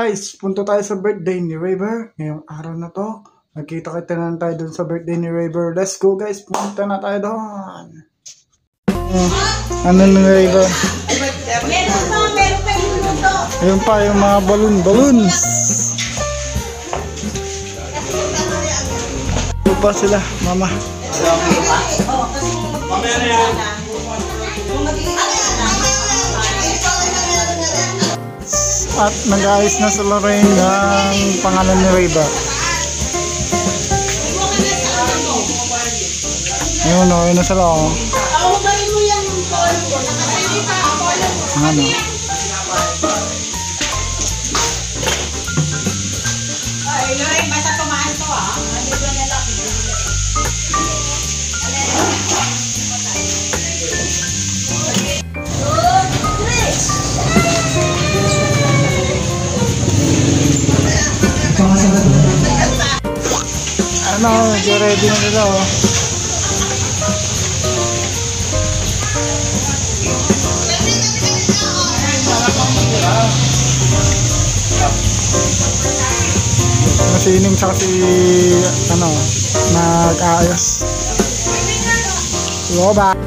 Guys, punta tayo sa birthday ni Raver. Ngayong araw na to, nagkita-kita na tayo dun sa birthday ni Raver. Let's go guys, punta na tayo doon. Ano ni Raver? Ayun pa yung mga balloons. Ito pa sila, mama. At nag-ayos na sa Lorraine ng pangalan ni Raver. Ayun o, ayun na sila o. Ano? Lorraine, basta tumaan to ah. Ano, ready na nila oh. Masining sa kasi ano, nag-ayos. Loba.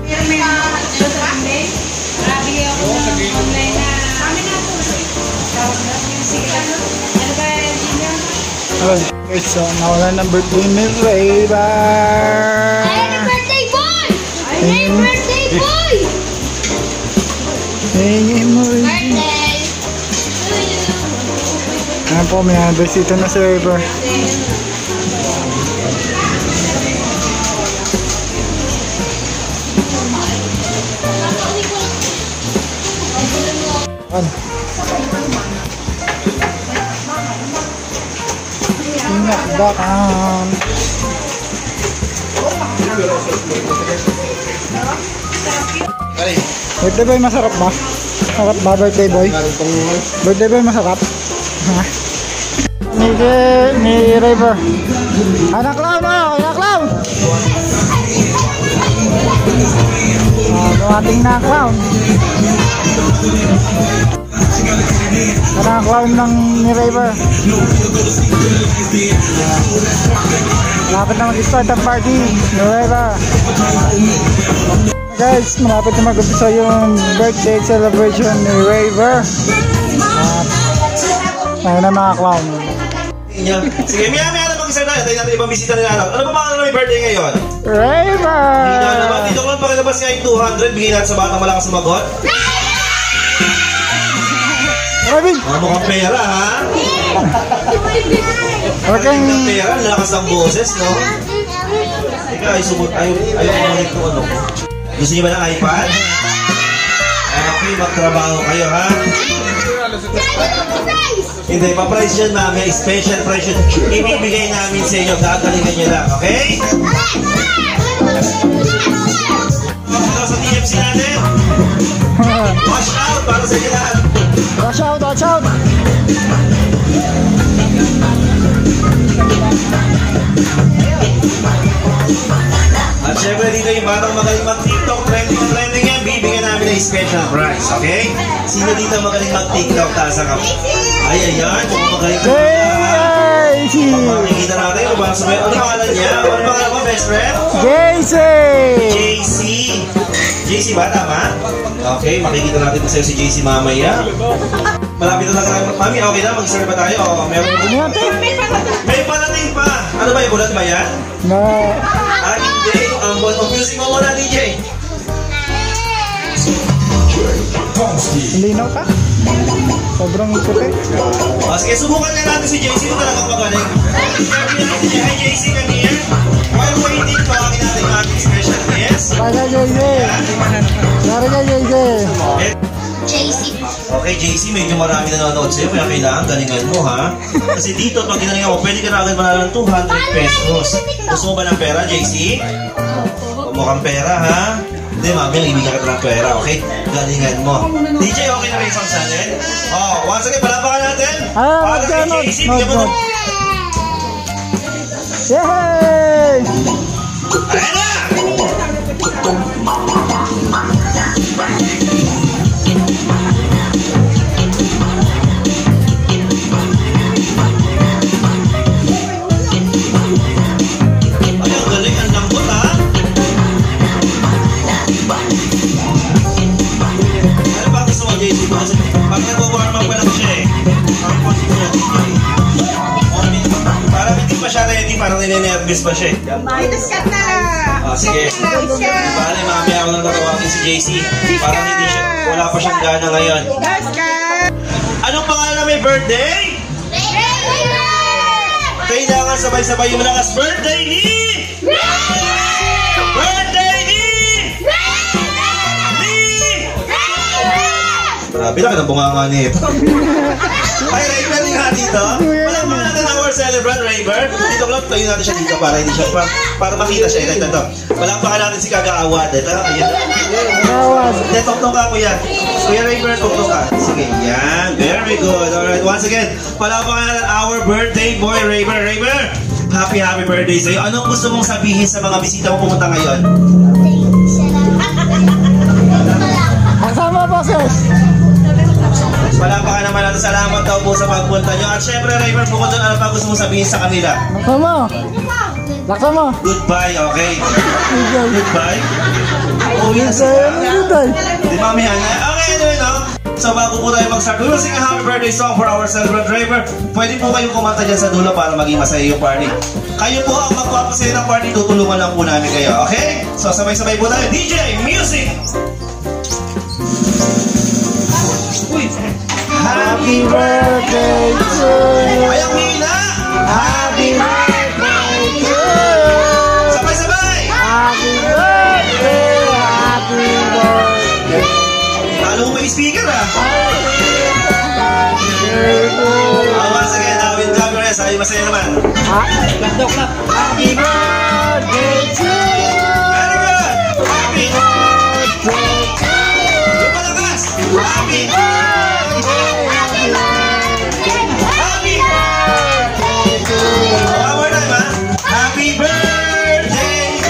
Okay, so nawala ng birthday ni Raver. Happy birthday boy! Happy birthday boy! Hingin mo rin. Birthday! Ayan po, may besito na si Raver. Tinakdakan. Birthday boy, masarap ba? Masarap ba birthday boy? Birthday boy, masarap? Ni Raver. Anak lang na, anak lang. Dumating na clown. Karang clown ng ni Raver. Malapit na mag-start ang party ni Raver. Guys, malapit na mag-umpisa yung birthday celebration ni Raver. Ayun na mga clown. Sige, maya na mag-isa na. Tayo natin ibang bisita nila. Ano ba mga may birthday ngayon? Raver! Hindi na naman. Dito ko lang pakilabas nga yung 200. Bigyan natin sa batang malakas sumagot. Mukhang pera, ha? Okay. Mukhang pera, lakas ng boses, no? Teka, ayaw kumalit ko ano. Gusto niyo ba ng iPad? Okay, magtrabaho kayo, ha? Hindi, pa-price yun, mami. Special price yun. Ibibigay namin sa inyo. Gagalingan nyo lang, okay? Ito sa TFC natin. Watch out para sa inyo lahat. Watch out, watch out! At syempre dito yung batang magaling mag-TikTok, trending yan, bibigyan namin ng special prize, okay? Sino dito magaling mag-TikTok? Taas ang kamay. Ay, ayan, kung magaling ka makikita natin, ano ba? Ano pangalan niya? Ano pangalan mo, best friend? JC! JC! JC ba, tama? Okay, makikita natin po sa'yo si JC mamaya. Malapit na lang. Mami, okay na? Mag-serve ba tayo? O, meron po. May palating pa! Ano ba yung bulat ba yan? No. Ah, DJ, ang confusing mo muna, DJ. Linaw ka? Sobrang puti. Sige, subukan na natin si JC. Ito talagang magaling. Hi, JC, come here. While waiting, tawagin natin ang ating special guest. Kaya JC. Kaya JC. JC. Okay, JC, medyo marami na nanonood sa'yo. Kaya kailangan galingan mo, ha? Kasi dito, pag ginalingan mo, pwede ka na agad manalo ng 200 pesos. Gusto mo ba ng pera, JC? Mukhang pera, ha? Hindi, mami, ibigyan ka ng pera, okay? Galingan mo. DJ, okay na rin isang channel? Oh, once again, palapakan natin. Para kay JC, bigyan mo ng... Yay! Ayan na! parang ninenervous pa siya eh. Sikat na. Sige. Bale, mamaya ako nang tatawagin si JC. Parang hindi siya, wala pa siyang gana ngayon. Anong pangalan na may birthday? Kailangan sabay-sabay yung malakas. Birthday ni! Birthday ni! Grabe na ka ng bunganga nito. Ay, Rayber nga dito. Walang mga natin our celebrant, Rayber. Dito lang, tayo natin siya dito para hindi siya, para makita siya. Ito. Walang pa natin si Kagaawad. Ito, ayan. Hindi, toktok ka, kuya. Kuya Rayber, toktok ka. Sige, yan. Very good. Alright, once again, palapakan natin our birthday boy, Rayber. Rayber, happy birthday sa'yo. Anong gusto mong sabihin sa mga bisita mo pumunta ngayon? Kasama po, sis. Palapakan naman natin, salamat daw po sa pagpunta nyo. At syempre, Rayber, bukod doon, ano pa gusto mong sabihin sa kanila? Laksa mo. Goodbye, okay? Goodbye? Uwi na sila. Di ba, Mihana? Okay, anyway, no? So, bago po tayo mag-start, we will sing a happy birthday song for our celebrant Rayber. Pwede po kayong kumanta dyan sa dulo para maging masaya yung party. Kayo po ang magpapasaya ng party, tutulungan lang po namin kayo, okay? So, sabay-sabay po tayo. DJ, music! Uy! Happy birthday to you. Ay, ang hina! Happy birthday to you. Sabay-sabay! Happy birthday. Happy birthday. Lalo mo may speaker, ah! Once again, with cameras, ay masaya naman. Happy birthday to you. Very good! Happy Birthday to you. Lumalakas! Happy Happy birthday to you. One more time, ha? Happy birthday!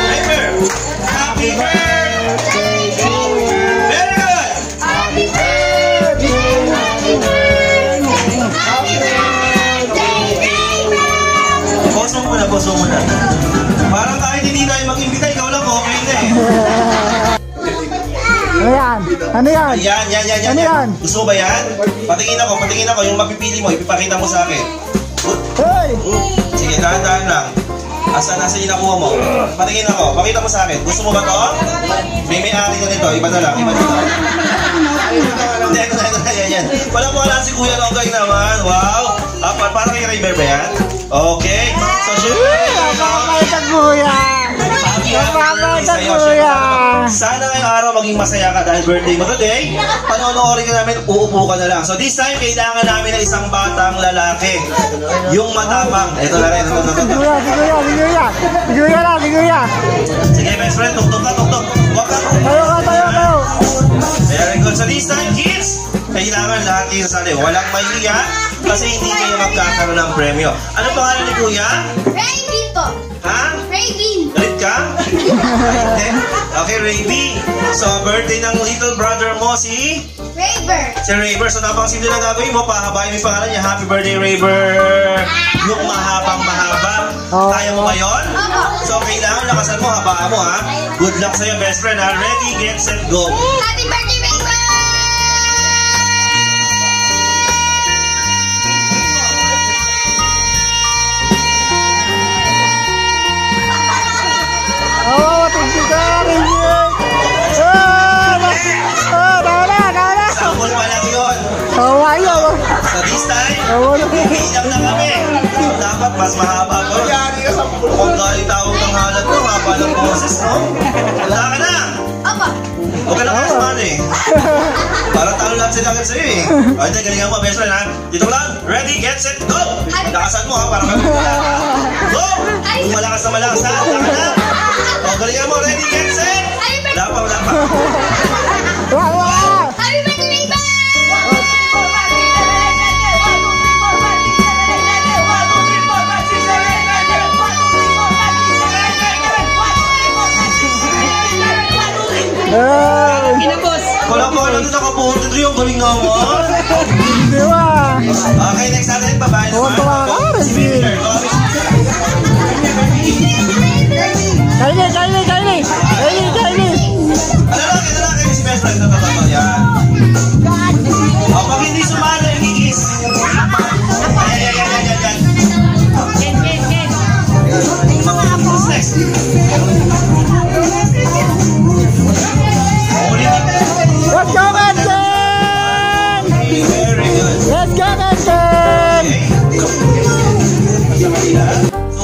Rayber! Happy birthday! Very good! Happy birthday. Happy birthday. Happy birthday. Pause mo muna. Parang kahit hindi tayo mag-imbita, ikaw lang okay na eh. Ano yan? Ano yan? Yan. Ano yan? Gusto mo ba yan? Patingin ako. Yung mapipili mo, ipipakita mo sa akin. Hey! Sige, dahan-dahan lang. Nasa yung nakuha mo? Patingin ako, pakita mo sa akin. Gusto mo ba to? May ari na nito, iba na lang, iba dito. Hindi, ito na, yan. Wala po si Kuya Longgay naman, wow. Para kay Rayber ba yan? Okay. So, syempre, Kuya! sana ngayong araw maging masaya ka dahil birthday mo today. Panonoodin ka namin, uupo ka na lang. So this time, kailangan namin ng isang batang lalaki. Yung matapang. Ito na rin. Siguya! Sige, best friend, tuktok ka. Huwag ka. Tayo! Very good. So this time, kids, kailangan lahat kayo sasali. Walang mahiya kasi hindi kayo magkakaroon ng premyo. Ano pangalan ni Kuya? Raven po. Ha? Raven. Galit ka? Okay, Raby. So, birthday ng little brother mo si Rayber. So, napakasimple na gagawin mo. Pahabain mo yung pangalan niya. Happy birthday, Rayber. Yung mahabang mahaba. Kaya mo ba yun? So, kailangan lakasan mo. Habaan mo, ha? Good luck sa'yo, best friend, ha? Ready, get, set, go. Happy birthday, Raven! Sample pa lang yun. So, this time, iiyak na kami. So, dapat mas mahaba ko. Kung galing tawag ng halat ko, haba ng boses, no? Wala ka na. Huwag ka na kasman eh. Parang talo lang sila agad sa'yo eh. O, hindi, galingan mo, best friend ha. Dito lang, ready, get, set, go! Lakasan mo ha, para kami go! Kung malakas na malakas ha, wala ka na. O, galingan mo, ready, get, set! Wala pa. Happy birthday, Raven! Wala dito nakabuhon dito yung galing naman. Okay, next natin, babae naman. Si Victor. Kylie! Lalaki, si best friend. Yan. O, pag hindi sumali, higis. Yan.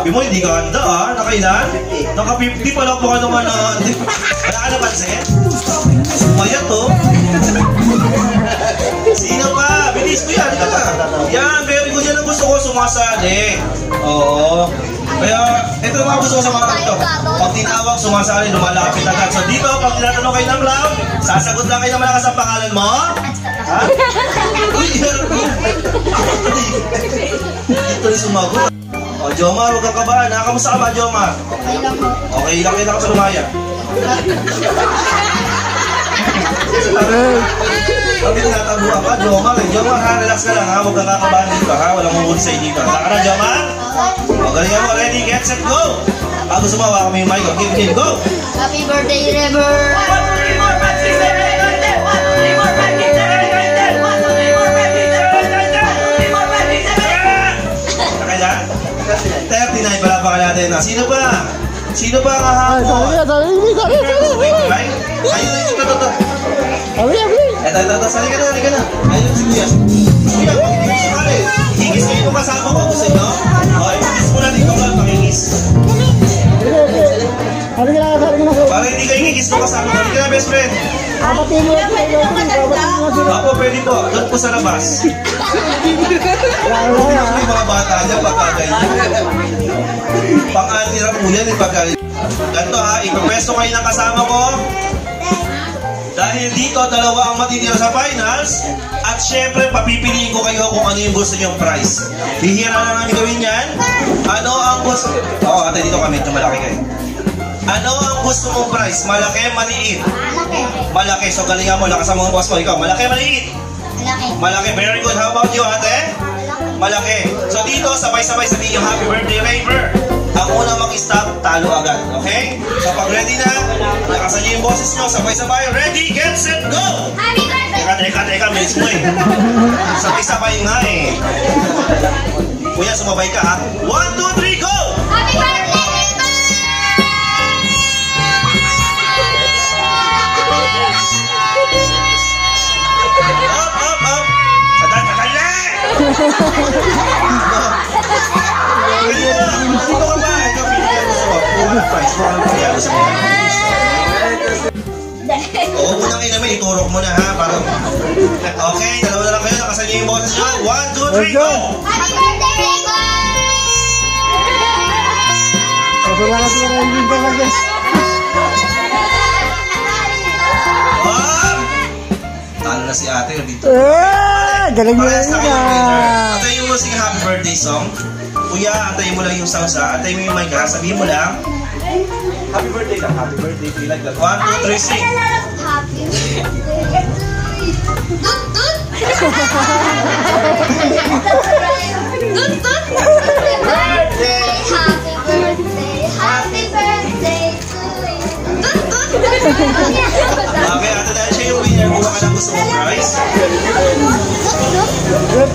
Sabi mo, hindi ka handa ha? Nakailan? Naka-50 pala po ka naman na... Wala ka napansin? Sumaya to. Sino pa? Bilis ko yan. Ika na. Yan, very good. Yan ang gusto ko, sumasali. Oo. Kaya, ito yung mga gusto ko sa mga kanto. Pag tinawag, sumasali, lumalapit agad. So dito, pag tinatanong kayo ng round, sasagot lang kayo ng malakas ang pangalan mo. Ha? Uy, ito yung sumagot. O, Jomar, huwag kang kabahan. Kamusta ka ba, Jomar? Okay lang kita ka sa lumaya. Pag tinatabuhan ka, Jomar, Jomar, ha? Relax ka lang, ha? Huwag kang kakabahan dito, ha? Walang mumuli sa'yo dito. Saka na, Jomar? O, galingan mo. Ready, get, set, go! Bago sumawa kami yung mic, okay? Begin, go! Happy birthday, River! Nakailan? 39 pala pa natin, ha? Sino ba? Sino ba ang hahapon? Ay, ayun, ito. Ito, sali ka na. Ayun, si Kuya. Kuya, pag hindi mo sumali, higis kayo kung kasama ko gusto nyo. O, higis mo natin ikaw lang, pakingis. Para hindi kayo higis kung kasama ko. Hindi ka na, best friend. Apo, pwede po. Doon po sa labas. May mga bata dyan, pagkagay. Pang-antira po yan, pagkagay. Ganito ha, ipapwesto kayo ng kasama ko. Dahil dito, dalawa ang matitira sa finals. At syempre, papipiliin ko kayo kung ano yung gusto nyong prize. Bihira na namin gawin yan. Ano ang gusto... Oo, ate, dito kami. Ito malaki kayo. Ano ang gusto mong prize? Malaki, maliit? Malaki. So, galingan mo. Lakasan mo ang boss mo. Ikaw, malaki, maliit? Malaki. Very good. How about you, ate? Malaki. So, dito, sabay-sabay sabihin yung happy birthday, Raver. Ang unang mag-stop, talo agad. Okay? So, pag ready na, lakasan niyo yung boses nyo. Sabay-sabay. Ready, get, set, go! Happy birthday! Teka. Miss mo eh. Sabay-sabay nga eh. Kuya, sumabay ka ha. 1, 2, 3, go! Happy birthday, Up! Sakal na! Dito ka ba? Ikaw pinigyan mo sa full price. Oo, unang inamin, iturok mo na ha. Okay, dalawa na lang kayo. Nakasan niyo yung boses nyo. 1, 2, 3, go! Happy birthday, Raven! Salamat sa Raven talaga. Talo na si ate dito. Galing mo Parehas lang na yun kayo, winner. ah. Antayin mo sing happy birthday song. Kuya, antayin mo lang yung sounds ha. Antayin mo yung mic ha. Sabihin mo lang. Happy birthday lang. Happy birthday. Feel like that. 1, 2, 3, sing. Happy birthday! Tut! Tut! Tut! Birthday! Happy birthday! Happy birthday to you! Tut! Tut! Okay, ate dahil siya yung winner, kuha ka ng gusto mong prize. Dut.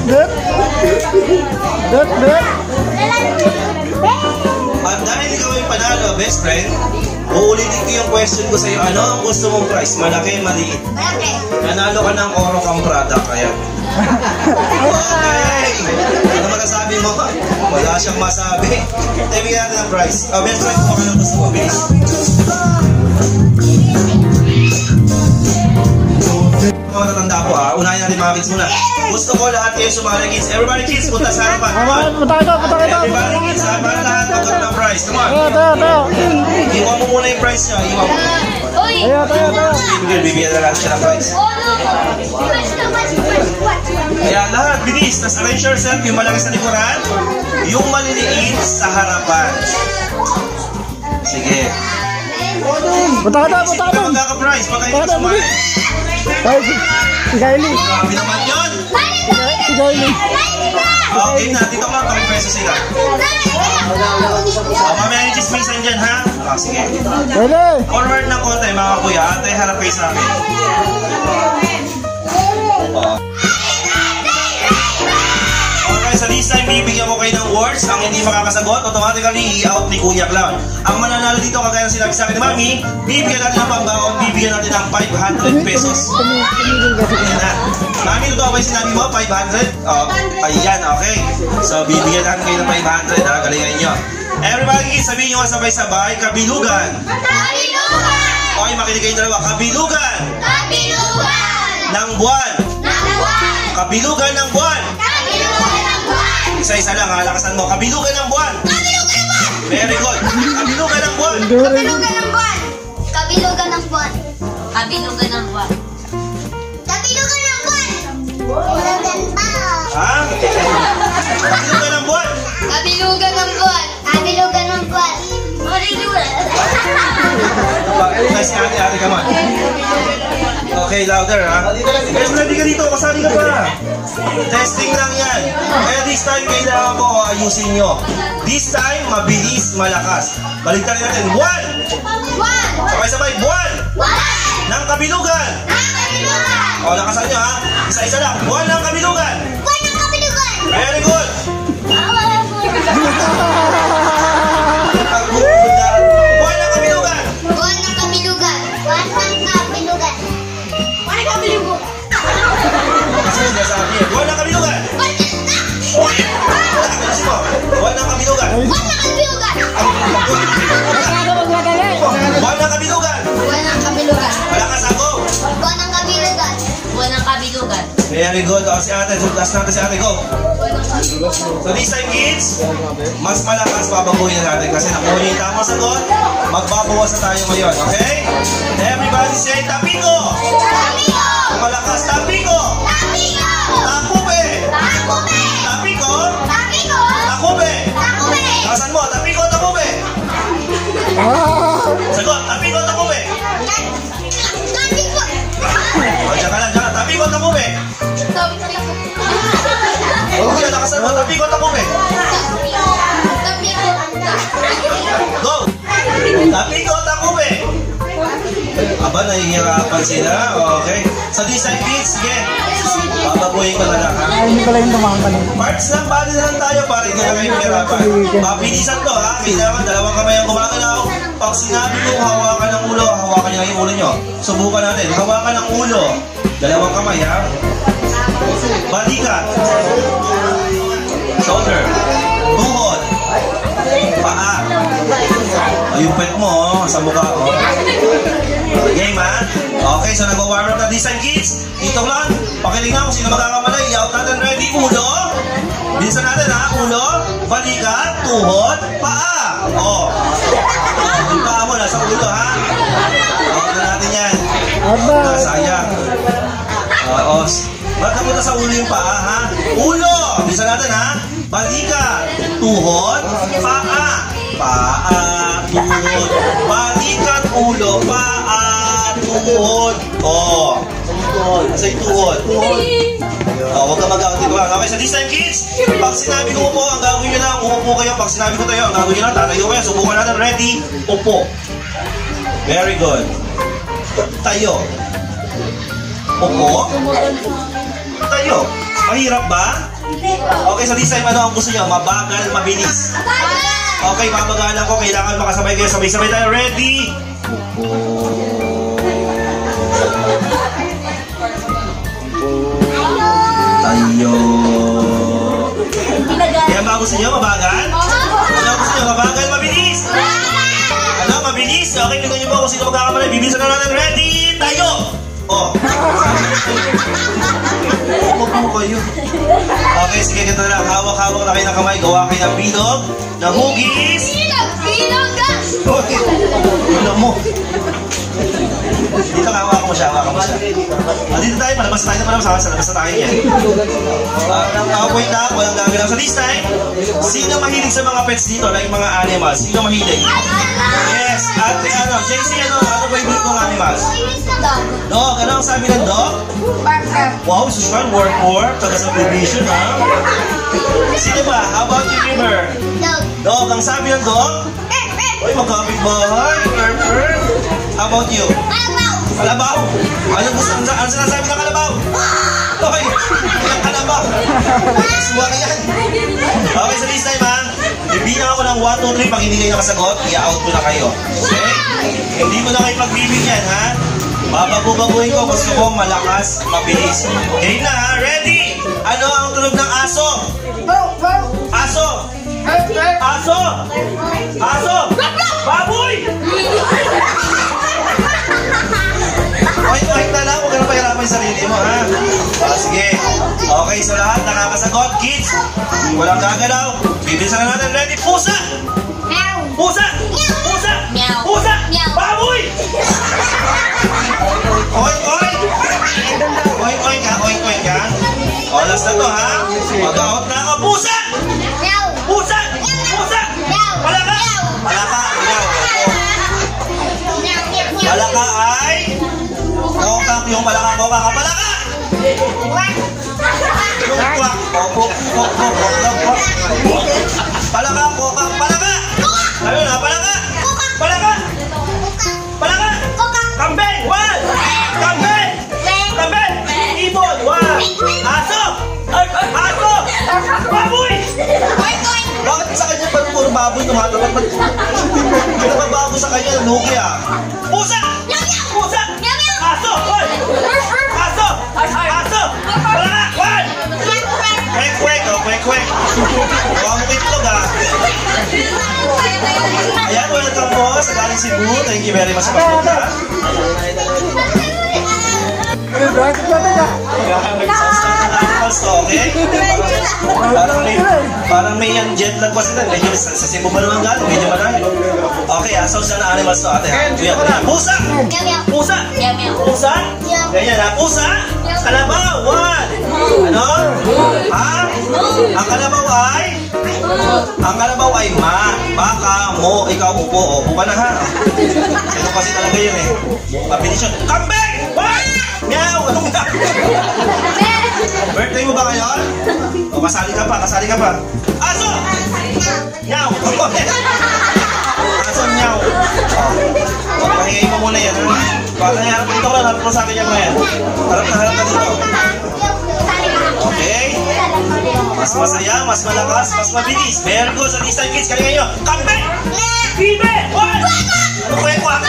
At dahil ikaw yung panalo, best friend, uulitin ko yung question ko sa'yo, ano ang gusto mong prize? Malaki, maliit. Malaki! Nanalo ka ng Orocam product, kaya. Okay! Ano masasabi mo? Wala siyang masabi. Bigyan natin ng prize. Best friend, kuha ka ng gusto mo, bilis. Mga tatanda po ha, unahin natin mga kids muna. Gusto ko lahat kayo sumali kids. Everybody kids, punta sa harapan. Come on. Punta kita. Everybody kids ha, para lahat magkaroon ng prize. Come on. Tayo. Iwan mo muna yung prize niya. Iwan mo. Uy! Bibigyan na lang siya ng prize. Kaya lahat, bilis. Tapos arrange yourself, yung malaki sa likuran, yung maliliit sa harapan. Sige. Punta kita. Sino magkaka-prize pag kayo sumali? Si Kylie. Grabe naman yun. Si Kylie. Okay na, dito ka, 3 pesos sila. Mamaya yung chismisan dyan ha. Sige. Pwede. Forward ng konti mga kuya. Ate, harap kayo sa akin. Okay, so this time bibigyan ko kayo ng words. Ang hindi makakasagot, automatically i-out ni Kuya Clown. Ang mananalo dito, kagaya ng sinabi sa akin ni Mami, bibigyan natin ng pambaon, bibigyan natin ng 500 pesos. Ayan na. Mami, totoo ba yung sinabi mo? 500? Oh, ayan, okay. So, bibigyan natin kayo ng 500 ha. Galingan nyo. Everybody, sabihin nyo nga sabay-sabay, kabilugan. Kabilugan! Okay, makinig kayong dalawa. Kabilugan Kabilugan! ng buwan. Buwan! Kabilugan ng buwan. Kabilugan ng buwan! Isa-isa lang ha, lakasan mo. Kabilugan ng buwan. Kabilugan ng buwan! Very good. Kabilugan ng buwan. Kabilugan ng buwan! Kabilugan ng buwan! Kabilugan ng buwan! Kabilugan ng buwan! Ha? Kabilugan ng buwan. Kabilugan ng buwan! Kabilugan ng buwan! Kabilugan! Nice ate, come on. Okay, louder ha. Guys, ready ka dito. Kasali ka pa. Testing lang yan. Kaya this time, kailangan ko ayusin nyo. This time, mabilis, malakas. Baligtarin natin. 1! Buwan! Sabay-sabay. Buwan Buwan! ng kabilugan. Kabilugan! O, lakasan nyo ha. Isa-isa lang. Buwan ng kabilugan. Buwan ng kabilugan! Very good. Buwan ng kabilugan. Buwan ng kabilugan! Buwan ng kabilugan! Buwan ng kabilugan! Kasi hindi sabi niya. Buwan ng kabilugan. Buwan ng kabilugan. Buwan ng kabilugan! Buwan ng kabilugan. Buwan ng kabilugan! Malakas ako. Buwan ng kabilugan! Buwan ng kabilugan! Very Very good. O, si ate. Last natin si ate. Go. So this time, kids, mas malakas babaguhin natin kasi nakuha niyo yung tamang sagot. Magbabawas na tayo ngayon. Okay? Everybody say, Tapiko! Tapiko! Malakas, Tapiko! Tapiko! Takupe! Takupe! Tapiko! Tapiko! Takupe! Takupe! Kasan mo? Tapiko, Takupe! Sagot, Tapiko, Takupe! Tapiko! O, dyan ka lang, dyan. Tapiko, Takupe! Okay, nakasan mo. Tapiko, Takupe! Go! Tapiko, Takupe! Aba, nahihirapan sila. Okay. So, this time, kids, sige. Babaguhin ko na lang, ha? Ay, hindi pala yung tumakan kanina. Parts lang, bali na lang tayo para hindi na kayo mahirapan. Mabilisan to, ha? Kailangan dalawang kamay ang gumagalaw. Pag sinabi ko, hawakan ng ulo, hawakan niyo lang yung ulo nyo. Subukan natin. Hawakan ng ulo. Dalawang kamay, ha? Balikat. Shoulder. Tuhod. Paa. O, yung pet mo, sa mukha ko. Game, ha? Okay, so nag-warm up na this time, kids. Dito lang. Pakiling nga kung sino magkakamala. I-out natin. Ready? Ulo. Bilisan natin, ha? Ulo. Balikat. Tuhod. Paa. O. Yung paa mo, nasa ulo, ha? Out na natin yan. Aba! Sayang. Oo. Ba't napunta sa ulo yung paa, ha? Ulo! Bilisan natin, ha? Balikat. Tuhod. Paa. Paa. Tuhod. Balikat. Ulo. Paa. Tuhod. O. Nasa yung tuhod. Huwag ka mag-out dito lang. Okay, so this time, kids, pag sinabi ko upo, ang gagawin nyo lang, umupo kayo. Pag sinabi ko tayo, ang gagawin nyo lang, tatayo kayo. Subukan natin. Ready? Upo. Very good. Tayo. Upo. Tayo. Mahirap ba? Okay, so this time, ano ang gusto nyo? Mabagal, mabilis. Okay, babagalan ko. Kailangan makasabay kayo. Sabay-sabay tayo. Ready? Tayo. Kaya ba gusto nyo? Mabagal? Ano gusto nyo? Mabagal, mabilis? Ano? Mabilis? Okay, tingnan nyo po kung sino magkakamali. Bibilisan na natin. Ready? Tayo! Oh. Upo kayo. Okay, sige, ganito na lang. Hawak-hawak na kayo ng kamay. Gawa kayo ng bilog, ng hugis. Bilog ka! Okay. Bilog mo. Dito ka, hawakan mo siya. Dito tayo, palabas tayo na palabas. Labas na tayo yan. Point na, walang gagawin. So this time, sino mahilig sa mga pets dito? Like mga animals? Sino mahilig? Yes. At ano, JC, ano favorite mong animals? Dog. Ano ang sabi ng dog? Wow, Susan, work. Taga subdivision, ha? Sino ba? How about you, River? Dog. Ang sabi ng dog? Uy, magkapit bahay. How about you? Kalabaw. Ano sinasabi ng kalabaw? Okay. Ang kalabaw. Suwa ka yan. Okay, so this time, ha? Ibilang ako ng 1, 2, 3. Pag hindi kayo nakasagot, i-out mo na kayo. Okay? Hindi mo na kayo pagbibigyan, ha? Babaguhin ko. Gusto ko malakas, mabilis. Okay na, ha? Ready? Ano ang tunog ng aso? Aso! Aso! Aso! Baboy! Oink na lang, huwag ka na pahirapan yung sarili mo, ha? Sige. Okay, so lahat nakakasagot, kids. Walang gagalaw. Bibilisan na natin. Ready? Pusa! Pusa! Pusa! Pusa! Baboy! Oink! Oink ka. O, last na to, ha? Mag-out na ako. Pusa! Pusa! Pusa! Palaka! Palaka! Palaka ay... Kokak, yung palaka, kokak, palaka! Palaka, kokak, palaka! Sabi na, palaka! Palaka! Palaka! Kambing! One! Kambing! Kambing! Ibon! One! Aso! Aso! Baboy! Bakit sa kanya pag puro baboy tumatapat? Hindi naman baboy sa kanya, lugi, ah! Pusa! Pusa! Aso! One! Aso! Aso! Palaka! One! Kwek! Oh, kwek! Huwag mo itlog, ah! Ayan, welcome po sa galing Cebu. Thank you very much sa pagpunta. animals to, okay? Parang may yan jet lag pa sila. Medyo sa Cebu pa naman galing, medyo malayo. Okay, so saan na animals to, ate? Kuya, pusa! Pusa! Pusa? Ganyan ha, pusa! Kalabaw, one! Ano? Ha? Ang kalabaw ay? Ang kalabaw ay baka, mo, ikaw, upo. Upo ka na ha. Ito kasi talaga yun eh. Mabilis yun. Kambing! What? Meow! Anong meow? Birthday mo ba ngayon? O, kasali ka pa. Aso! Meow! Aso, meow. O, pahingayin mo muna yan. Harap dito ka, harap mo sa akin yan ngayon. Harap ka dito. Okay? Mas masaya, mas malakas, mas mabilis. Very good sa Disney Kids. Kalingan nyo. Kambing! Bibe! What? Ano kwek-kwak?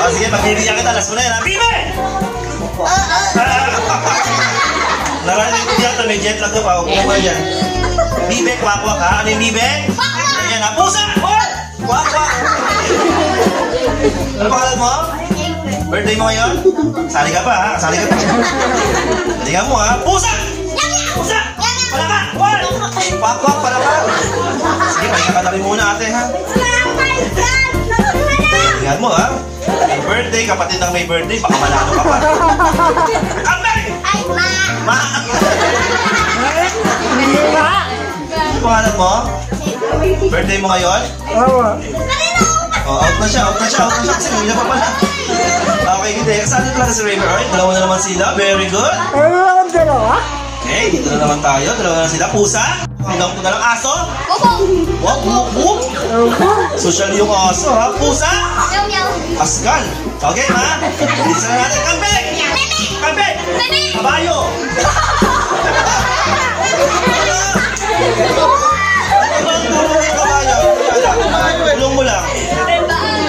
O, sige, magbibigyan kita. Last mo na yan, ha? Bibe! Narating ko dyan, may jet lag ka pa. Huwag mo dyan. Bibe, kwak-kwak ha? Ano yung bibe? Ayan ha, pusa! What? Kwak-kwak! Ano pangalan mo? Birthday mo ngayon? Sali ka pa ha? Saligan mo ha? Pusa! Pusa! Palaka! What? Kwak-kwak, palaka! Sige, pahinga ka na rin muna ate ha? Saligan mo ha? May birthday, kapatid ng may birthday, baka manalo ka pa. Kambing! Ma! Ano pangalan mo? Birthday mo ngayon? Oh, out na siya kasi hindi na pa pala. Okay, hindi. Kasali talaga si Raver. Alright, dalawa na naman sila. Very good. Okay, dito na naman tayo. Dalawa na sila. Pusa? Hanggang ito na lang. Aso? Wop, wop, wop. Social yung aso, ha? Pusa? Asgal. Okay, ma? Dito na natin. Kambing! Kambing! Kabayo! Tulong mo lang.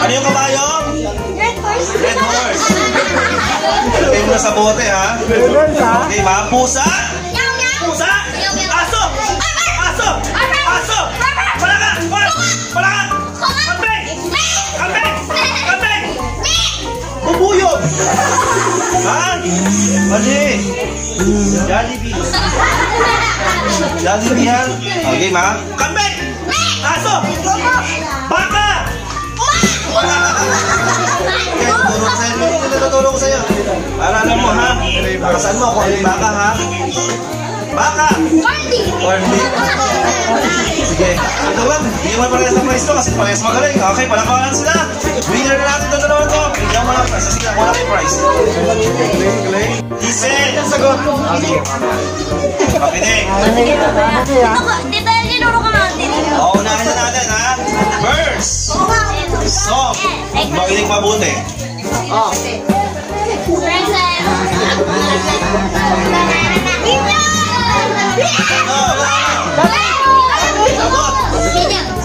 Ano yung kabayo? Red horse. Ilagay mo na sa bote ha. Okay, ma. Pusa? Pusa? Aso! Aso! Aso! Palaka! Palaka! Kambing! Kambing! Kambing! Bubuyog! Ha? Mali! Jollibee. Jollibee ha? Okay, ma. Kambing! Aso! Baka! Tutulong ko sa'yo. Para alam mo ha. Bakasan mo kung ano yung baka ha. Baka! Corny! Sige. Ito ba? Hindi naman parehas na price to kasi parehas magaling. Okay, palakawalan sila. Winner na natin itong dalawa to. Bigyan mo lang price. Sige, wala kay price. Listen! Sagot! Pakinig! Dito yung ginuro ka natin. Unahin na natin ha. Birds! Song! Makinig mabuti. Oh.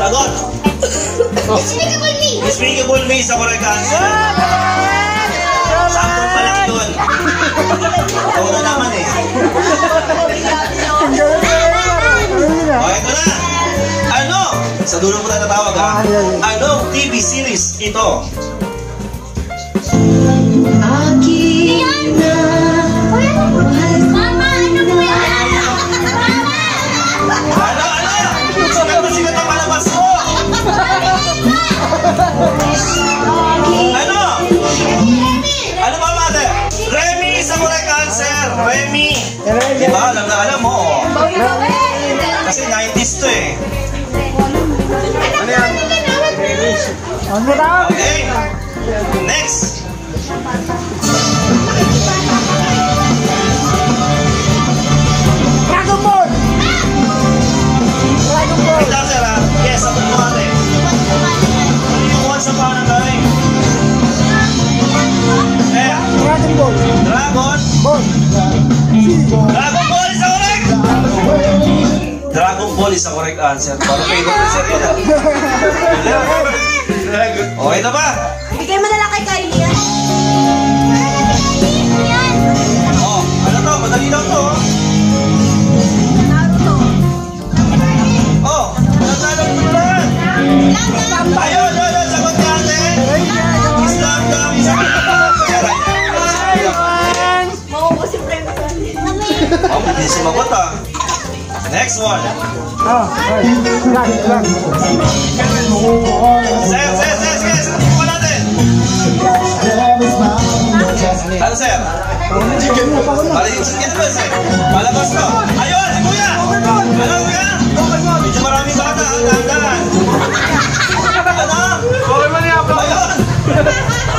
Sagot! Despicable Me sa correct answer. Sample pa lang doon. Ito na naman eh. O, ito na. Ano? Sa dulo mo na tatawag ha. Anong TV series ito? Mama, ano po yan? Ano? Sikat na sikat ang palabas mo! Ano? Ano ba mate? Remy sa correct answer! Remy! Diba? Alam na alam mo. Kasi 90s to eh. Ano yan? Okay. Next! Dragon Ball! Wait lang sir ha. Yes, ako mo ate. Ano yung once upon a time? Dragon Ball! Dragon? Dragon Ball is the correct! Dragon Ball is the correct answer. Parang favorite na sir yun ha. O, ito ba? Bigay mo na lang kay Kylie yan. O, ano to? Madali lang to. Naruto. O, natanong mo lang. Ayun, sagot niya ate. Islam daw, Islam. Mauubos yung friends. Next one. Oh, ay. Lag. Sir. Hindi ko natin. Ano, sir? Sige naman, sir. Palabas ko. Ayun, si Kuya. Ano, Kuya? Medyo maraming bata. Dahan-dahan. Ano? Ayun.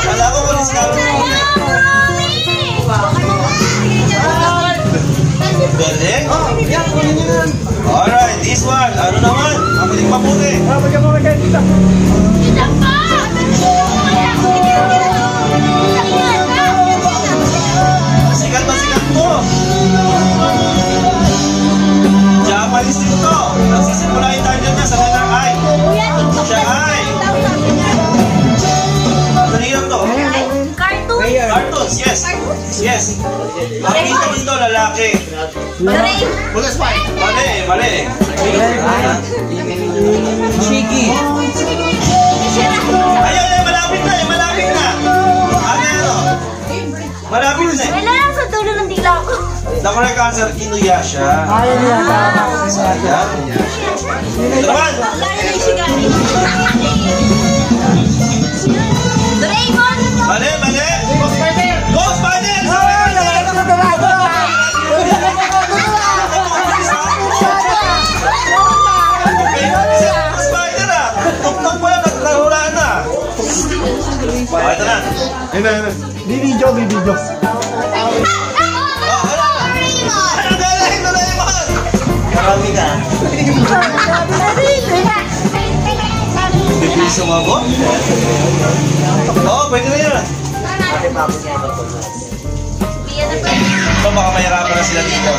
Kala ko kung discount mo. Galing? Alright, this one. Ano naman? Mapiling mabuti. Sikat mo. Japanese din ito. Nagsisimula yung title niya sa letter I. Siya I. Ano hirap to? Cartoons, yes. Yes. Makita dito, lalaki. Mali. Shiggy. Ayun, malapit na. Ano? Malapit na. Wala lang sa dulo ng dila ko. The correct answer, Inuyasha. Ayun yan. Sayang. Ito naman. Doraemon! Mali. Ghost Spider! Spider ah! Tuktok mo lang, nagkahulaan na. Ito na. Bibidyo. Anong galing, Doraemon? Marami ka. Hindi sumagot? Oo, pwede na yan. So baka mahirapan na sila dito.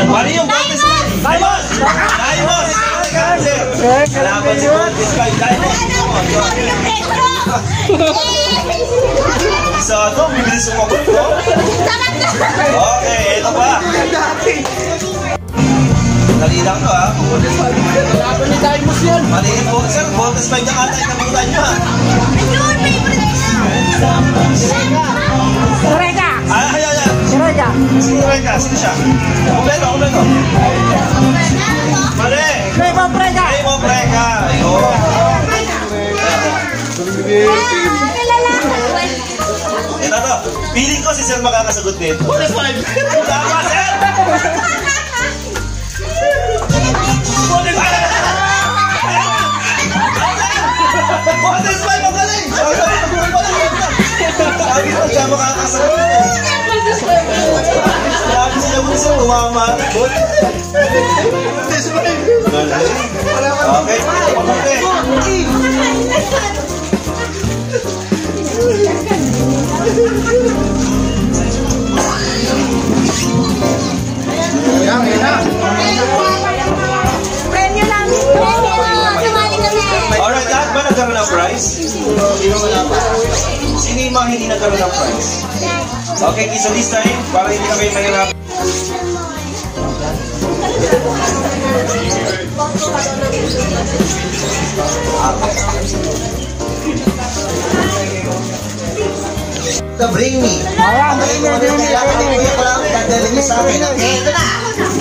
Mali yung Voltes Diamond! Diamond! Kalaban si Voltes Diamond! Isa ito, bibilis sumagot ko. Okay, ito pa. Dali lang to ha. Maliit po. Sir, Voltes 5 na ata yung nabutan nyo ha. Rega! Ayan. Sino Rega? Sino siya? Kompleto. Mali! Raymond Rega! Ayun. Ito to. Feeling ko si Sir makakasagot nito. Voltes 5! Tama, Sir! Voltes 5 ang galing! Sabi ko siya makakasagot nito. Sabi sila mo siya tumama. Voltes 5! Okay. Premyo lang! Sumali kami! Alright, lahat ba nagkaroon ng prize? Sino yung mga hindi nagkaroon ng prize? Okay, so this time, para hindi na kayo mahirap. Bring me. Ito na.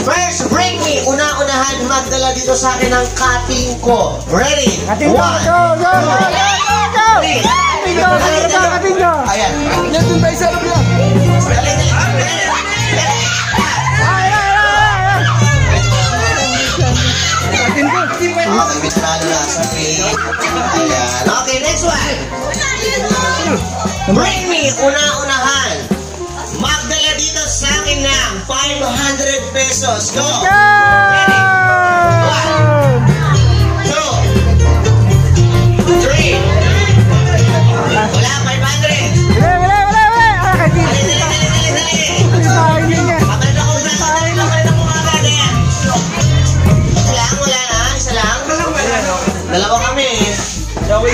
First, bring me. Una-unahan magdala dito sa akin ng cutting ko. Ready? Kating ko. Ayan. Natin pa isa na bilang. Okay, next one. Bring me, una-unahan. Magdala dito sa akin ng 500 pesos. Go! Ready? 1, 2, 3. Wala, 500. Wala. Dalawa kami. Okay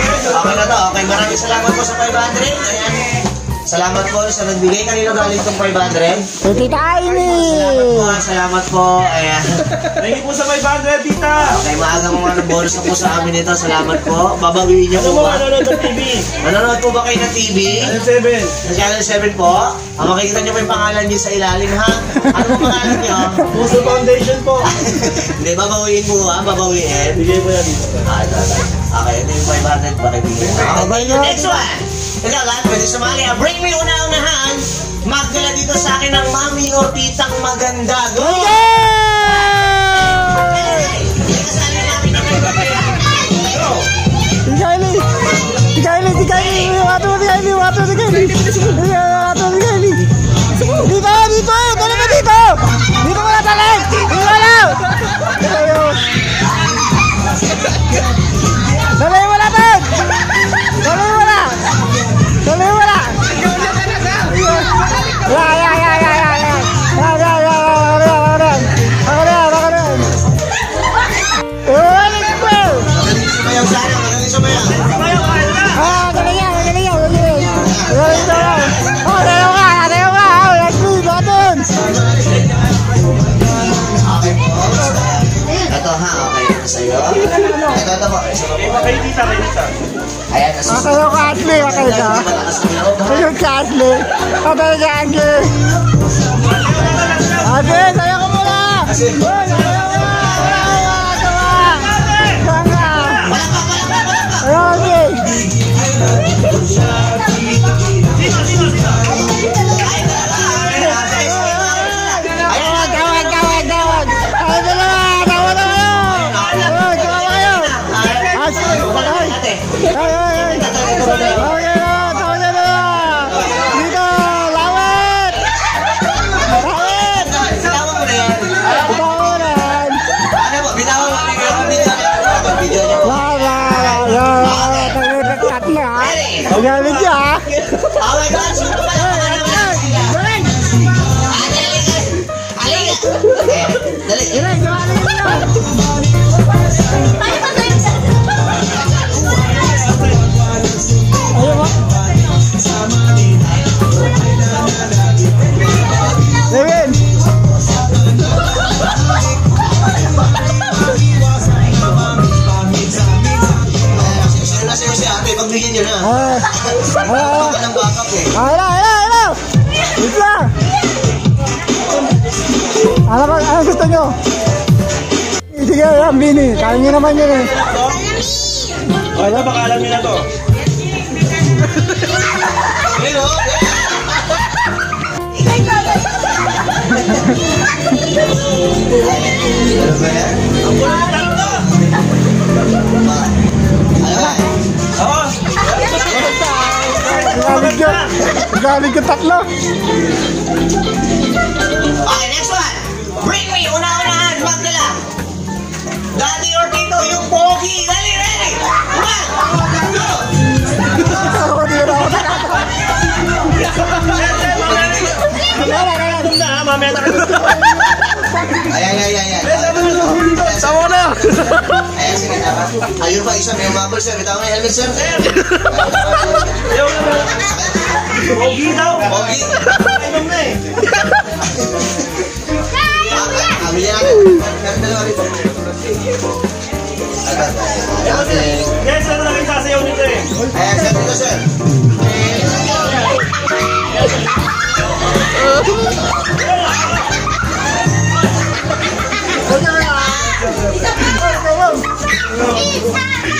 na to. Okay, maraming salamat po sa 500. Ayan. Salamat po sa nagbigay. Kanino galing itong 500? Tita Aini! Salamat po. Ayan. Thank you po sa 500, tita. Okay, maagang mga bonus na po sa amin ito. Salamat po. Babawiin niyo Ano po mo, ba? nanonood ng TV? Nanonood po ba kayo ng TV? Channel 7. Sa Channel 7 po? Makikita niyo po yung pangalan niyo sa ilalim, ha? Ano po pangalan niyo? Puso Foundation po. Hindi, babawiin po, ha? Babawiin. Bigay po na dito. Okay, ito yung 500 pa kaibigan. Okay, yung next one. Ikaw lahat, pwede sumali. Bring me una-unahan. Magdala dito sa akin ng mami o titang maganda. Go! Okay! Kasali namin na may papaya. Go! Magaling sumayaw sana, magaling sumayaw. Okay po. Ito ha, okay. Ito sa'yo. Ito po. Isa pa po. Kay tita, kay tita. Ayan, nasusunod. Matayo ka, Ashley. Matayo ka. Malakas na loob, ha? Matayo ka, Ashley. Matayo ka, Ashley. Ashley, sayo ka muna. Kasi, Sayo ka muna. Galing siya, ha? Oh my God, sino pa lang mga naman? Dali. Levin! Sino si ate, pagbigyan niyo na. Hello! Ka ng backup eh. Hello! Wait lang! Ano gusto nyo? Sige, yan, Bini. Kaya nyo naman yun eh. O, ito, baka alam niyo na to. Pero, ano ba yan? Ang bulan ng to. Oo. Galing ko tatlo. Okay, next one. Bring me, una-unahan, magdala. Daddy or Tito, yung pogi. Dali, ready? One, go! Ako din ako. Mamaya na. Ayan. Tawa na. Ayan, sige na. Ayun pa, isa may umabol, sir. Bitaw mo yung helmet, sir. Pogi daw. Pogi. Inom na eh. Ambil natin. Dalawa rito. Agad. Ayan. Guys, ano lang yung sasayaw nito eh. Ayan, sir. Dito, sir.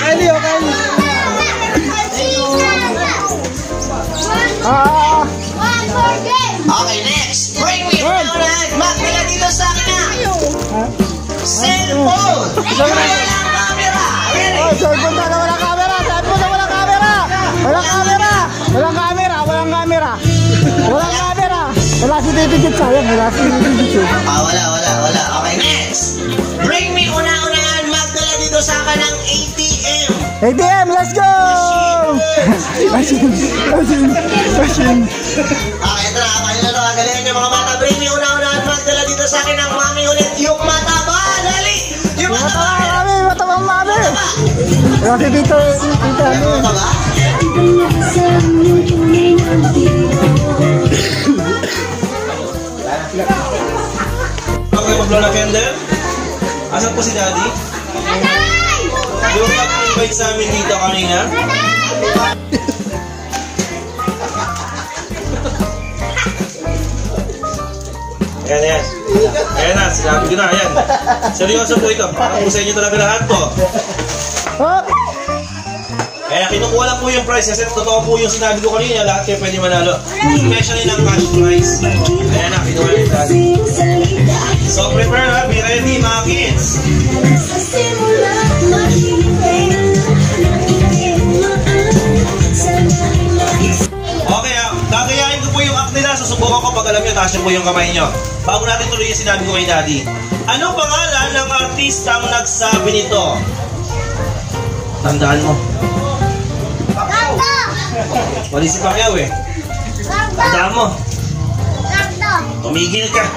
Kylie, okay. Okay, next. Bring me una-unahan. Magdala dito sa akin na. Cellphone. Walang camera. Ready? Oh, cellphone na walang camera. Cellphone na walang camera. Walang camera. Walang camera. Walang camera. Walang camera. Wala si David sayang. Wala si David. Wala. Okay, next. Bring me una-unahan. Magdala dito sa akin ng ATM. ATM, let's go! Machine. Okay, ito na. Kayo na ito. Galingan niyo mga bata. Bring me una-unahan. Magdala dito sa akin ng mami ulit. Yung mataba. Dali. Yung mataba. Matabang mami. Wala si Dito. Mataba? po si Daddy? Yung mag-invite sa amin dito kami nga. Ayan. Ayan na, sinabi ko na, ayan. Seryoso po ito. Para po sa inyo talaga lahat po. Kaya kinukuha lang po yung price kasi totoo po yung sinabi ko kanina, lahat kayo pwede manalo. Especially ng cash prize. Ayan na, kinuha yung price. So prepare ha, be ready mga kids. Okay ha, gagayahin ko po yung act nila. Susubukan ko pag alam nyo, taas nyo po yung kamay nyo. Bago natin tuloy yung sinabi ko kay Daddy. Anong pangalan ng artistang nagsabi nito? Tandaan mo. Wali si Pacquiao eh. Tandaan mo. Tumigil ka.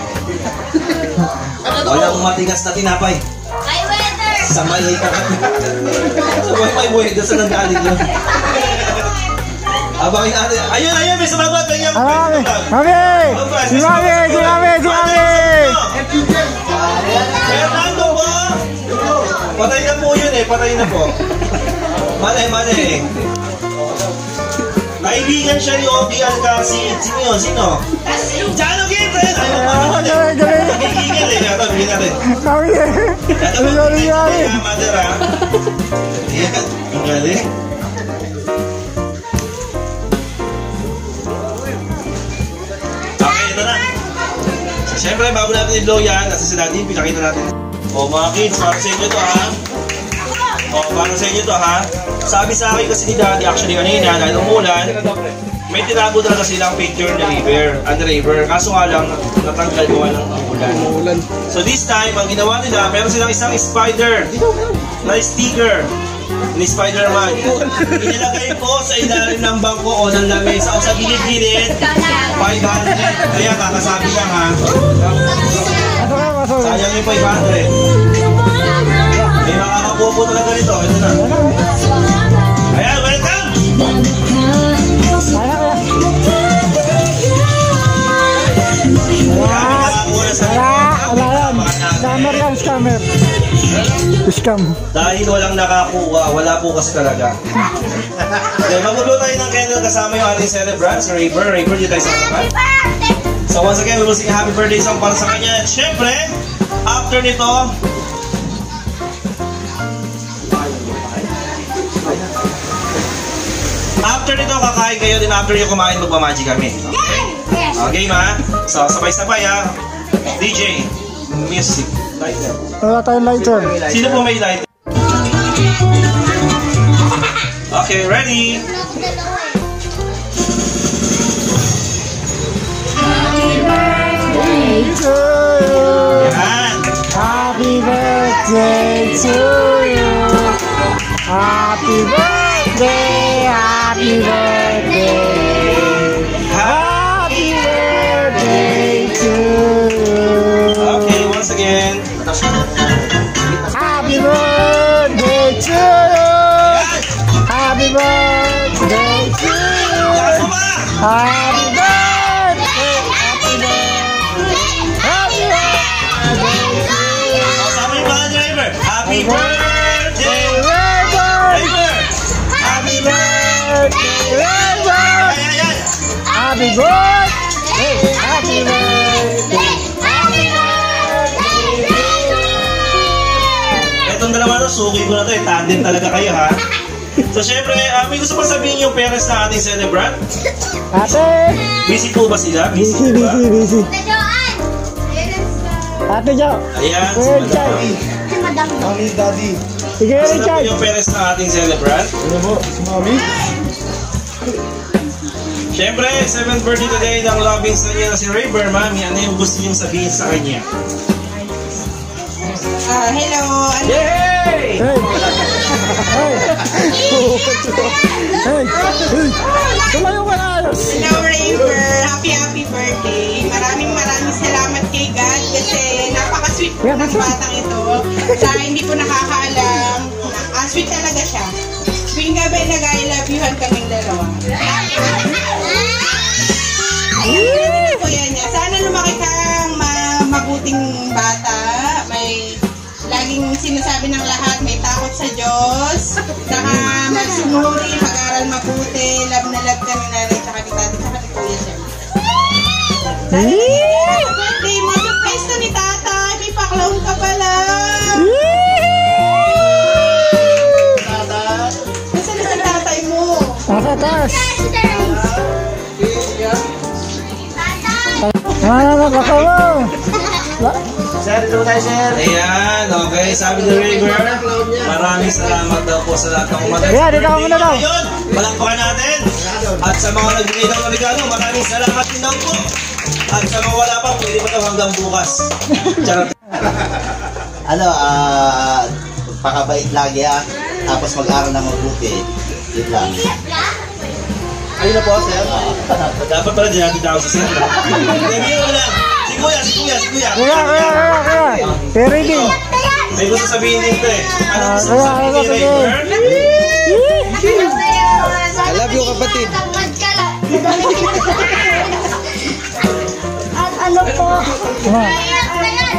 Walang matigas na tinapay. May weather! Samay ka. Sabay may weather sa nanggaling yun. Abangin natin. Ayun, may sumagot. Mami! Si Mami! Fernando po! Patay na po yun eh. Patay na po. Mali. Kaibigan siya ni Ogie Alcacid. Sino yun? Sino? Jano Gabriel! Ayaw pa naman eh. Kaibigan eh. Ito, bigyan natin. Mami! Ito, bigyan natin. Mother ha. Yan. Ang galing. Okay, ito na. Siyempre, bago natin i-blow yan, nasa sila din, pinakita natin. O mga kids, para sa inyo to ha. Para sa inyo to ha. Sabi sa akin kasi ni Daddy, actually kanina, dahil umulan, may tinago talaga silang picture ni River. Kaso nga lang, natanggal gawa ng umulan. So this time, ang ginawa nila, meron silang isang spider na sticker ni Spider-Man. Inilagay ko sa ilalim ng bangko o ng lamesa o sa gilid-gilid, 500. Kaya kakasabi lang ha. Sayang yung 500. May makakapupo talaga nito. Ito na. Ayan, welcome! Scam. Dahil walang nakakuha, wala po kasi talaga. Okay, magulo tayo ng candle kasama yung ating celebrant, si Raver. Raver, dito tayo sa kapan. So once again, we will sing happy birthday song para sa kanya. At syempre, after nito, kakain kayo din after nyo kumain, magmamagic kami. Okay, ma? So, sabay-sabay ha. DJ, music, lighter. Wala tayong lighter. Sino po may lighter? Okay, ready? Yan. Happy birthday to you. Happy birthday, happy birthday. Happy birthday to you. Okay, once again. Happy birthday to you. Happy birthday to you. Happy birthday, happy birthday. Happy birthday to you. Kasama yung mga driver. Happy birthday, Happy Happy birthday. Ayan. Happy birthday, happy birthday, happy birthday. Etong dalawa no, suki ko na to eh. Tandem talaga kayo ha. So syempre, may gusto pa sabihin yung parents na ating celebrant. Ate! Busy po ba sila? Busy. Ate Jo! Ayan, si Madam. Mami, Daddy. Sige, Sino po Richard. yung parents na ating celebrant? Ano po? Si Mami? Syempre, 7th birthday today ng loving sa niya na si Raver. Mami, ano yung gusto niyong sabihin sa kanya? Hello. Yay! Hey! Hey! Tumayo ka na! Hello, Raver. Happy birthday. Maraming salamat kay God kasi napaka-sweet ng batang ito. Sa hindi ko nakakaalam, sweet talaga siya. Tuwing gabi nag-I love you-han kaming dalawa. Ayun, kuya niya. Sana lumaki kang mabuting bata. May laging sabi ng lahat, may takot sa Diyos, saka magsinuri, mag-aral mabuti, love na love ka ni nanay, saka ni tatay, saka ni kuya siya. Birthday mo, surprise to ni tatay, may pa-clown ka pala. Nasaan na si tatay mo? Nasa taas. Baka mo. Sir, dito tayo, sir. Ayan, okay. Sabi ni River, maraming salamat daw po sa lahat ng umatay. Ayan, dito ka muna daw. Ngayon, palakpakan natin. At sa mga nagbigay ng regalo, maraming salamat din daw po. At sa mga wala pa, pwede pa daw hanggang bukas. Charot. Ano, pakabait lagi ha. Tapos mag-aral ng mabuti. Yun lang. Ayun na po, sir. Dapat pala din natin tao sa sir. Hindi mo lang. Si kuya. Kuya. Pero hindi. May gusto sabihin din ito eh. Ano gusto Kuya, sabihin ni sige. River? I love you, kapatid. At ano po? Naiyak na yan.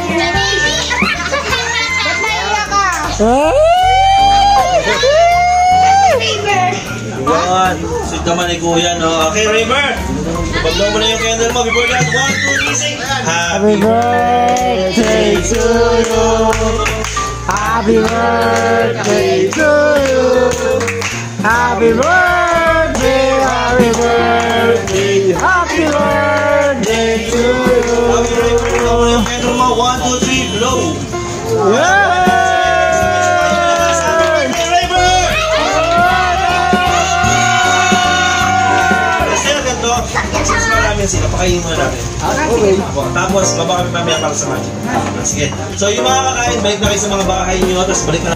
Ba't naiyak ka? Yan. Sweet naman ni kuya, no? Okay, River. Pag-blow mo na yung candle mo before that. 1, 2, 3, sing. Happy birthday to you. Happy birthday to you. Happy birthday, happy birthday, happy birthday to you. Happy River. Blow mo na yung candle mo. 1, 2, 3, blow. Yay! Sila, pakainin muna natin. Okay. Tapos, baba kami mamaya para sa magic. Sige. So, yung mga kakain, balik na kayo sa mga bahay nyo, tapos balik na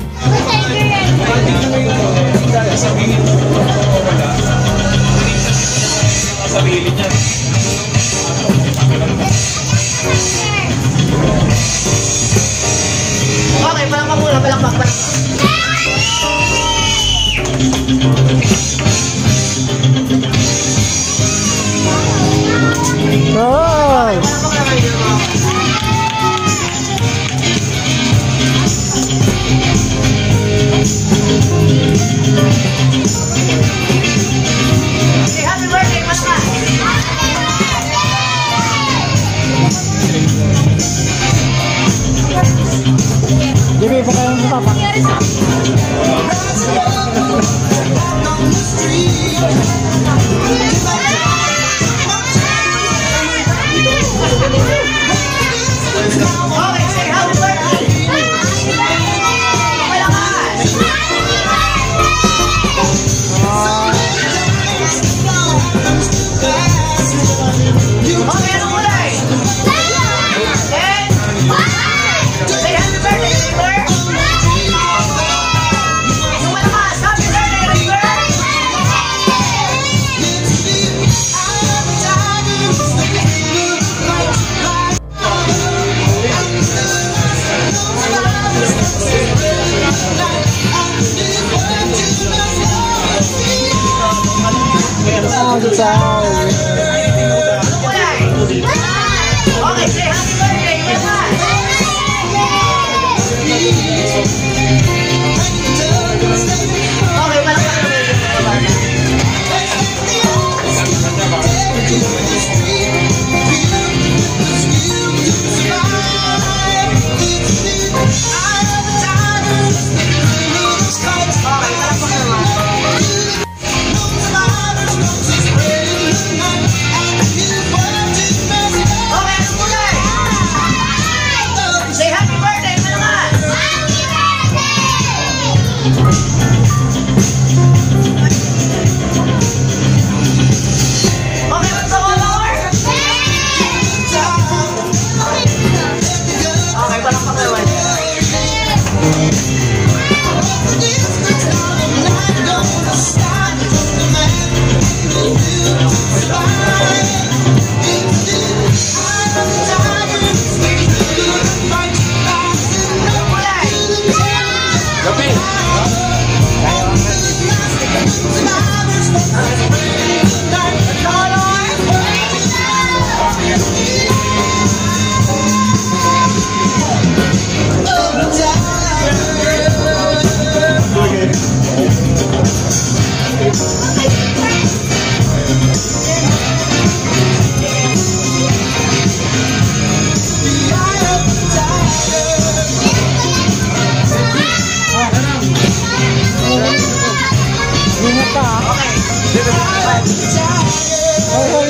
Okay, palakpak muna, palakpak. Jadi pa kayong papa.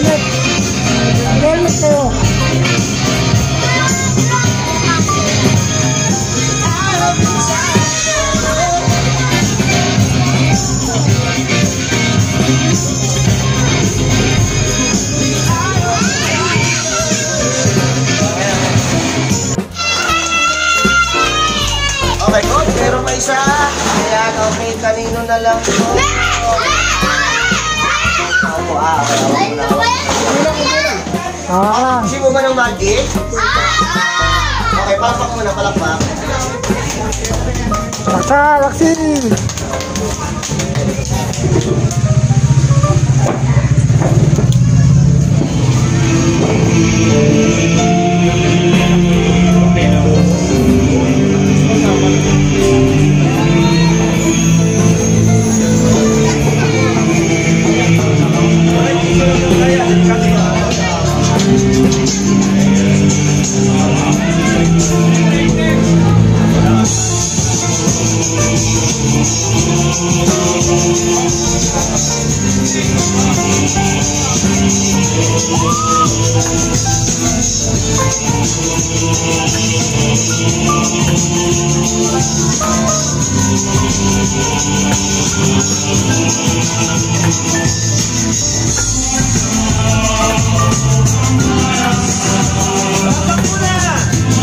Helmet. Helmet kayo. Okay, good. Meron pa isa. Ayan, okay. Kanino na lang po? Ako, okay. Gusto mo ba ng magic? Okay, palakpak muna, palakpak. Laksa, laksi.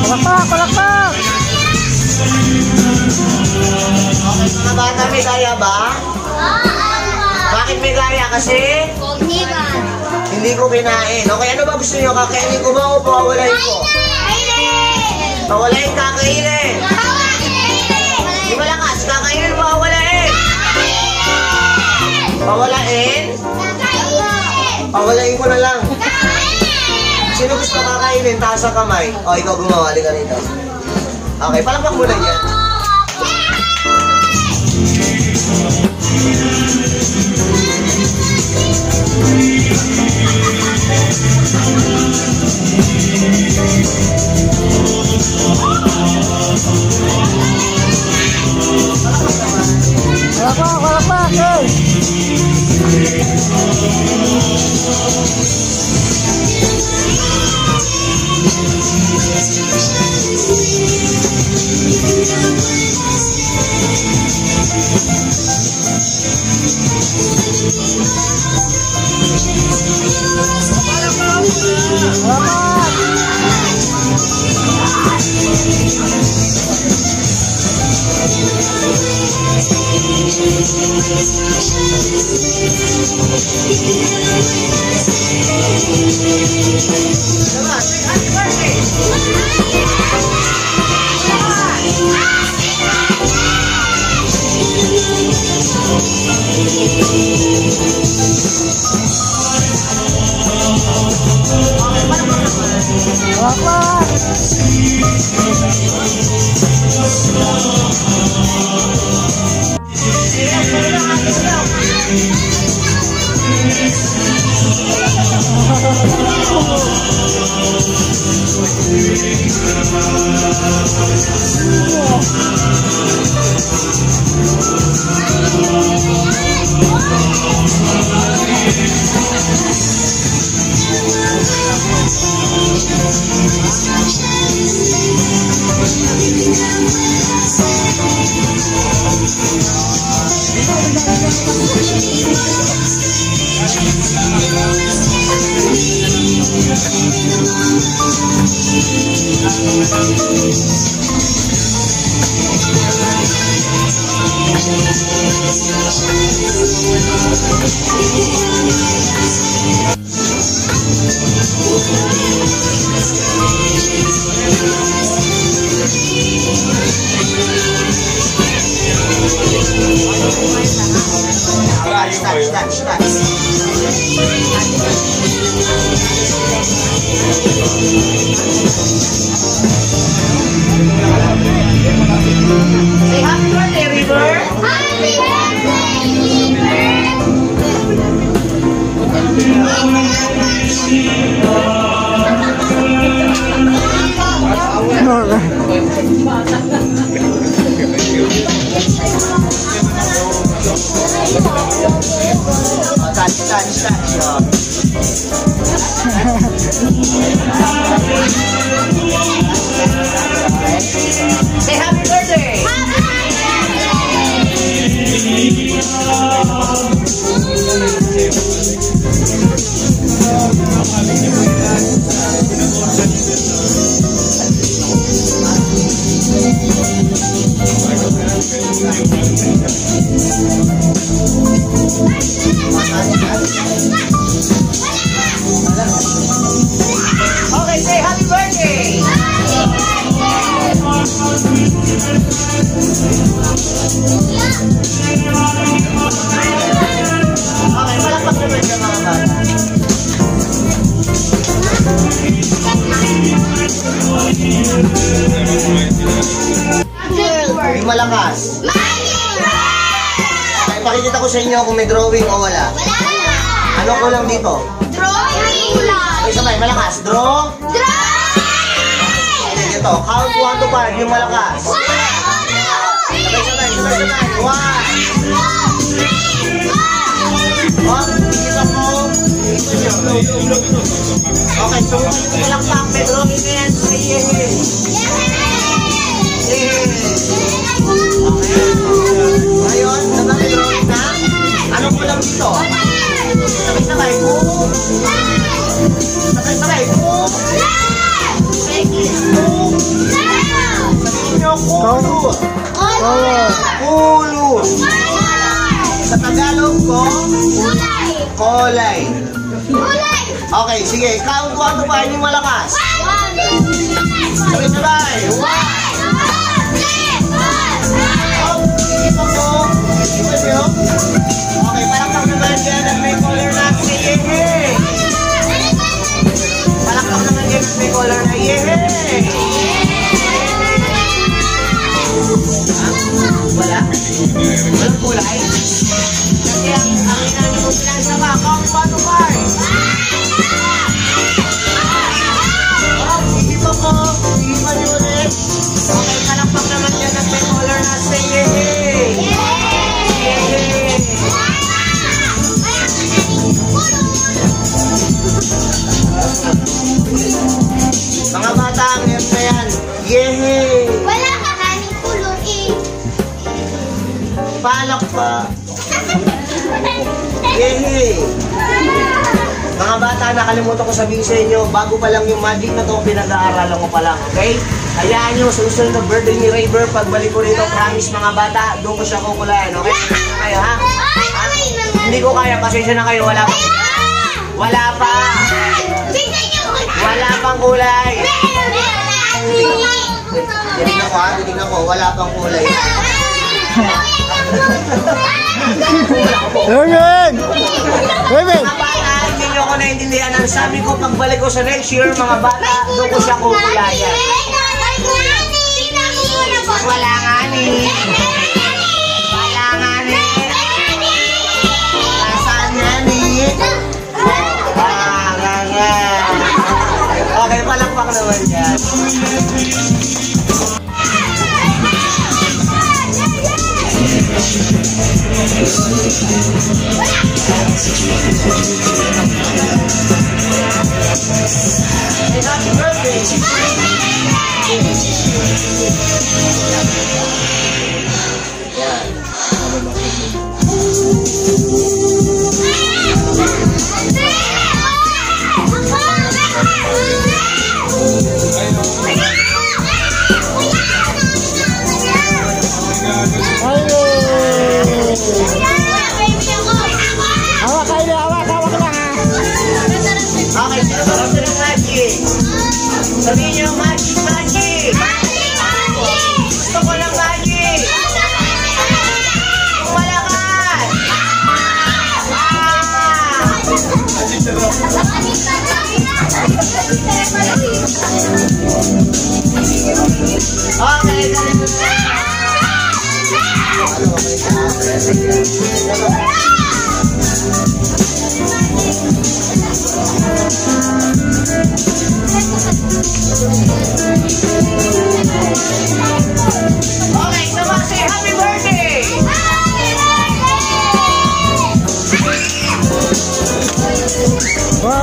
Palakpak, palakpak. Okay, mga bata, may gaya ba? Bakit may gaya? Kasi hindi ko kinain. Okay, ano ba gusto nyo? Kakainin ko ba o pawawalain ko? Pawalain, kakainin. Di malakas, kakainin o pawawalain? Pawalain? Pawalain ko na lang. Sino gusto kakainin? Taas ang kamay. O, ikaw gumawa. Halika rito. Okay, palakpak mo lang yan. Palakpak, palakpak. Hey. Say happy birthday, River! Happy Touch. Say happy birthday! Okay, say happy birthday! Okay, palakpak naman siya mga bata. Yung malakas. Okay, pakikita ko sa inyo kung may drawing o wala. Ano ko lang dito? Drawing! Okay, sabay, malakas. Draw. Okay, ito. Count 1 to 5, yung malakas. Sabay. 1. Pakikita ko. Okay, so yung malakpak, may drawing na yan. Say yay! Okay. Ngayon, may drawing na. Ano ko lang dito? Sabay. Boom. Sabay. Boom. Sabihin nyo, kulo. Kulo. Sa Tagalog ko, kulay. Okay, sige. Count 1 to 5 yung malakas. Sabay. 1. Okay, palakpak naman dyan at may color na. Say yay! Palakpak naman dyan at may color na. Yay! Wala? Walang kulay? Kasi ang inano mo pinansa ka. Count 1 to 5. Iba ko. Iba nyo ulit. Okay, palakpak naman dyan at may color na. Say yay! Mga bata, ngayon na yan. Yehey! Wala ka kaming kulong eh. Palak pa. Yehey! Mga bata, nakalimutan ko sabihin sa inyo, bago pa lang yung magic na to, pinag-aaralan ko pa lang, okay? Hayaan nyo, susunod na birthday ni Rayber, pagbalik ko rito, promise mga bata, doon ko siya kukulayan, okay? Pasensya na kayo, ha? Hindi ko kaya, pasensya na kayo, wala pa. Wala pa! Wala pang kulay! Tinignan ko, wala pang kulay. Raven! Mga bata, hindi nyo ako naiintindihan. Ang sabi ko, pagbalik ko sa next year, mga bata, doon ko siya kukulayan. Wala nga ni. Nasaan nga ni? Okay, palakpak naman yan. Happy birthday! Hawak lang ha. Okay, sino ba gusto ng magic? Sabihin nyo, magic! Gusto ko ng magic! Malakas! Okay, ganito na. Okay, so say happy birthday! Wow!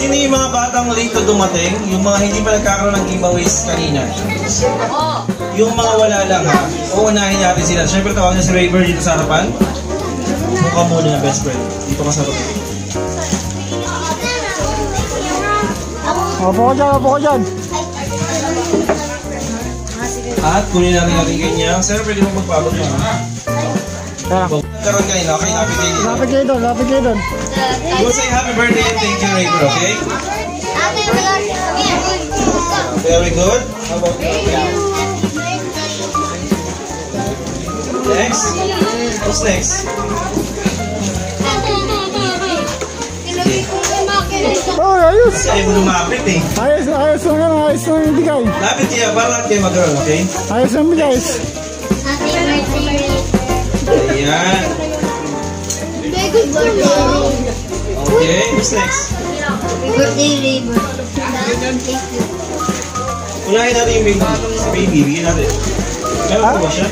Sino yung mga batang late na dumating? Yung mga hindi pa nagkakaroon ng giveaways kanina? Yung mga wala lang ha? Uunahin natin sila. Siyempre tawag na si Raver dito sa harapan. Mukha muna na best friend. Dito ka sa harapan. Opo ko dyan. At kunin natin natin ganyan. Sir, pwede mo magpabot mo. Tara. Karoon kayo na. Okay, happy day dito. Lapit kayo doon. We'll say happy birthday and thank you, Raver, okay? Very good. How about you? Next? What's next? Oh, ayos. Kasi mo lumapit eh. Ayos lang yung bigay. Lapit kayo, para lahat kayo mag-girl, okay? Ayos lang bigay. Ayan. Okay, what's next? Unahin natin yung baby. Si baby, bigyan natin. Meron po ba siya?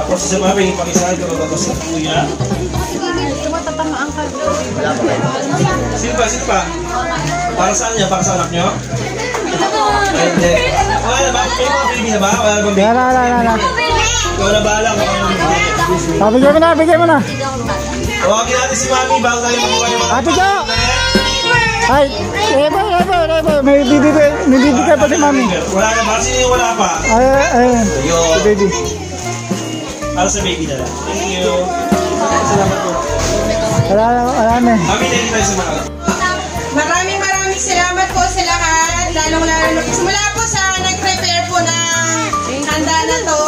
Tapos sa mga may pakisahan ko tapos sa kuya. Sino pa? Para saan niya? Para sa anak niyo? Hindi. Wala na ba? May mga baby na ba? Wala na ba baby? Wala. Wala ba alam kung ano yung baby? Bigyan mo na. Tawagin natin si Mami bago tayo makuha yung mga Ate Jo! Ay, Reba. May bibigay pa si Mami. Wala na ba? Sino yung wala pa? Ay. Ayun. Baby. Para sa baby na lang. Thank you. Salamat po. Wala na. Mami, thank you tayo sa mga. Maraming salamat po sa lahat. Lalong-lalo mula po sa nag-prepare po ng handa na to.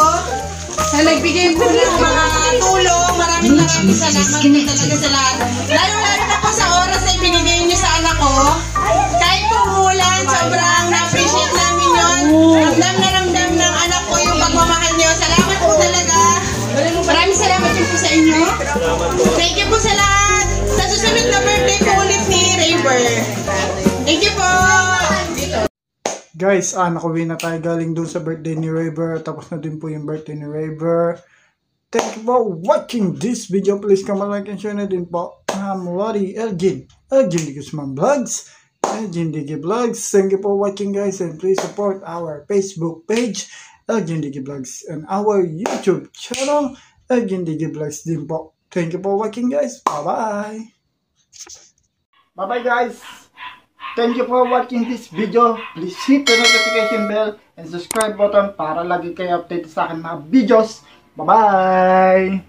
Sa nagbigay po ng mga tulong. Maraming salamat po talaga sa lahat. Lalong-lalo na po sa oras na ibinigay niyo sa anak ko. Kahit po umulan, sobrang na-appreciate namin yun. Ramdam ng anak ko yung pagmamahal niyo. Salamat po talaga. Maraming salamat din po sa inyo. Thank you po sa lahat. Sa susunod na birthday po ulit ni Raver. Thank you po. Guys, nakuwi na tayo galing dun sa birthday ni Raver. Tapos na din po yung birthday ni Raver. Thank you for watching this video. Please comment, like, and share na din po. I'm Lottie Elgin de Guzman Vlogs. Elgin Digi Vlogs. Thank you for watching, guys. And please support our Facebook page, Elgin Digi Vlogs. And our YouTube channel, Elgin Digi Vlogs din po. Thank you for watching, guys. Bye-bye. Bye-bye, guys. Thank you for watching this video. Please hit the notification bell and subscribe button para lagi kayo update sa akin mga videos. Bye-bye!